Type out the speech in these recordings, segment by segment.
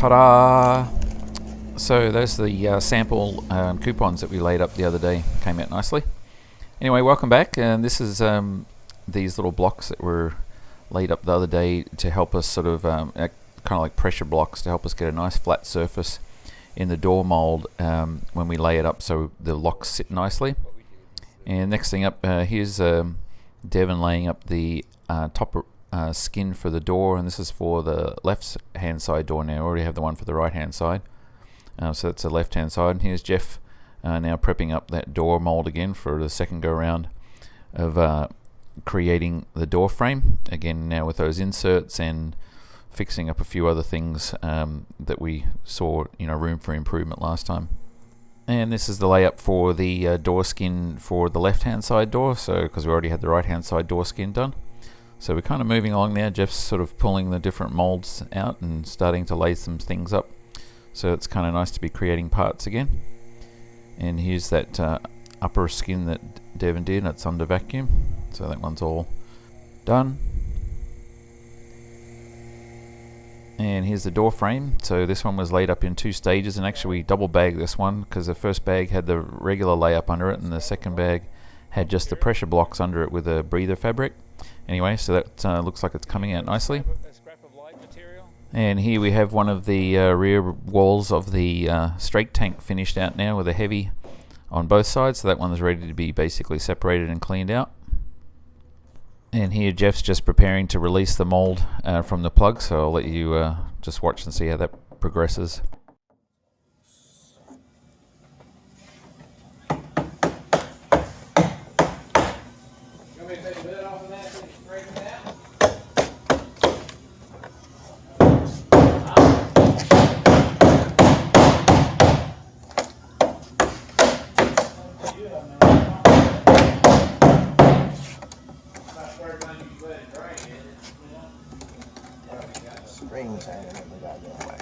Ta-da! So those are the sample coupons that we laid up the other day. Came out nicely. Anyway, welcome back. And this is these little blocks that were laid up the other day to help us sort of kind of like pressure blocks to help us get a nice flat surface in the door mold when we lay it up so the locks sit nicely. And next thing up, here's Devon laying up the top skin for the door, and this is for the left hand side door now. I already have the one for the right hand side, so that's the left hand side. And here's Jeff now prepping up that door mold again for the second go round of creating the door frame again, now with those inserts and fixing up a few other things that we saw room for improvement last time. And this is the layup for the door skin for the left hand side door, so because we already had the right hand side door skin done. So we're kind of moving along now. Jeff's sort of pulling the different molds out and starting to lay some things up, so it's kind of nice to be creating parts again. And here's that upper skin that Devon did, that's under vacuum, so that one's all done. And here's the door frame. So this one was laid up in 2 stages, and actually we double bagged this one because the first bag had the regular layup under it and the second bag had just the pressure blocks under it with a breather fabric. Anyway, so that looks like it's coming out nicely. And here we have one of the rear walls of the straight tank finished out now with a heavy on both sides, so that one is ready to be basically separated and cleaned out. And here Jeff's just preparing to release the mold from the plug, so I'll let you just watch and see how that progresses. Springs hanging in the goddamn way.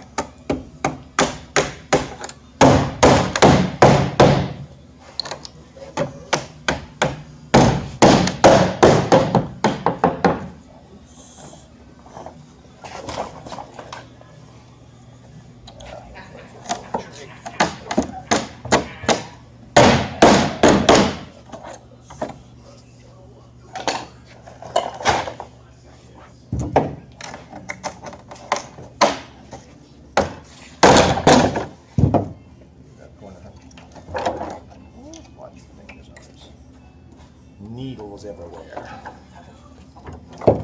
Needles everywhere. Hold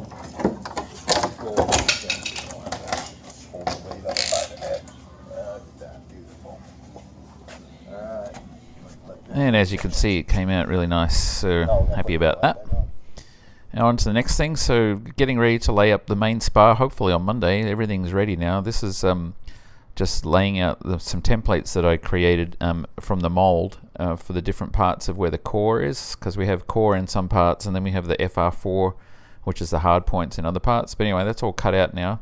the weight up by the head. Beautiful. Alright. And as you can see, it came out really nice, so happy about that. Now on to the next thing. So getting ready to lay up the main spar, hopefully on Monday. Everything's ready now. This is just laying out some templates that I created from the mold for the different parts of where the core is, because we have core in some parts and then we have the FR4, which is the hard points in other parts. But anyway, that's all cut out now,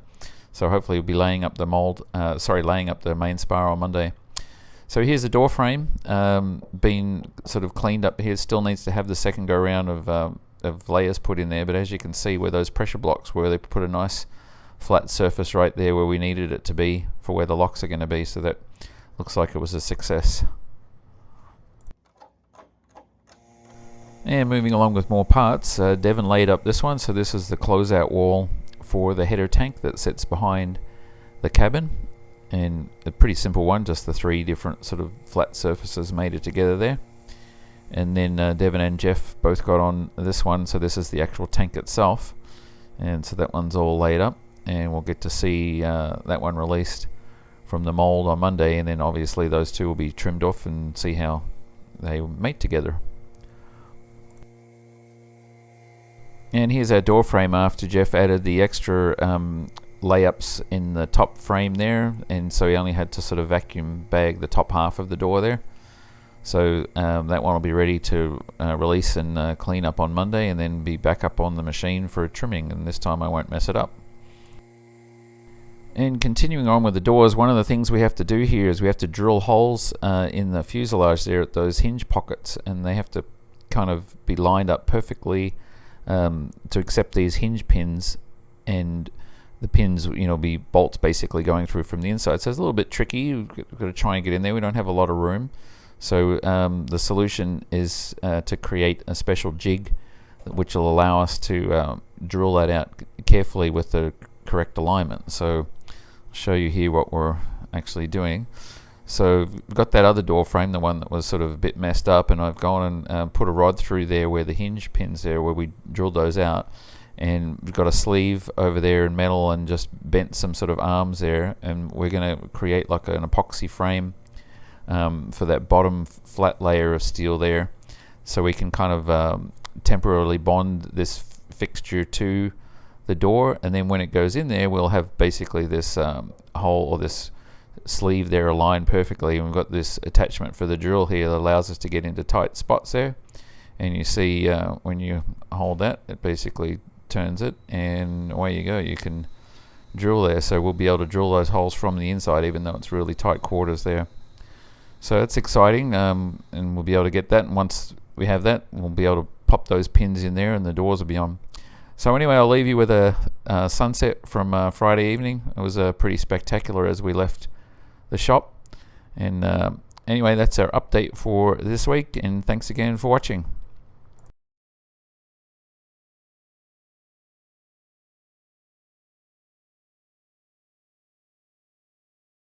so hopefully we'll be laying up the mold, laying up the main spar on Monday. So here's the door frame being sort of cleaned up here. Still needs to have the second go round of layers put in there, but as you can see where those pressure blocks were, they put a nice flat surface right there where we needed it to be for where the locks are going to be, so that looks like it was a success. And moving along with more parts, Devon laid up this one. So this is the closeout wall for the header tank that sits behind the cabin, and a pretty simple one, just the 3 different sort of flat surfaces made it together there. And then Devon and Jeff both got on this one, so this is the actual tank itself, and so that one's all laid up. And we'll get to see that one released from the mold on Monday, and then obviously those two will be trimmed off and see how they mate together. And here's our door frame after Jeff added the extra layups in the top frame there, and so he only had to sort of vacuum bag the top half of the door there. So that one will be ready to release and clean up on Monday, and then be back up on the machine for trimming, and this time I won't mess it up. And continuing on with the doors, one of the things we have to do here is we have to drill holes in the fuselage there at those hinge pockets, and they have to kind of be lined up perfectly to accept these hinge pins, and the pins, be bolts basically going through from the inside. So it's a little bit tricky. We've got to try and get in there. We don't have a lot of room. So the solution is to create a special jig which will allow us to drill that out carefully with the correct alignment. So I'll show you here what we're actually doing. So we've got that other door frame, the one that was sort of a bit messed up, and I've gone and put a rod through there where the hinge pins there, where we drilled those out, and we've got a sleeve over there in metal and just bent some sort of arms there, and we're going to create like an epoxy frame for that bottom flat layer of steel there, so we can kind of temporarily bond this fixture to the door, and then when it goes in there we'll have basically this hole or this sleeve there aligned perfectly, and we've got this attachment for the drill here that allows us to get into tight spots there. And you see when you hold that, it basically turns it, and away you go, you can drill there. So we'll be able to drill those holes from the inside even though it's really tight quarters there. So that's exciting, and we'll be able to get that, and once we have that we'll be able to pop those pins in there and the doors will be on. So anyway, I'll leave you with a sunset from Friday evening. It was pretty spectacular as we left the shop. And anyway, that's our update for this week, and thanks again for watching.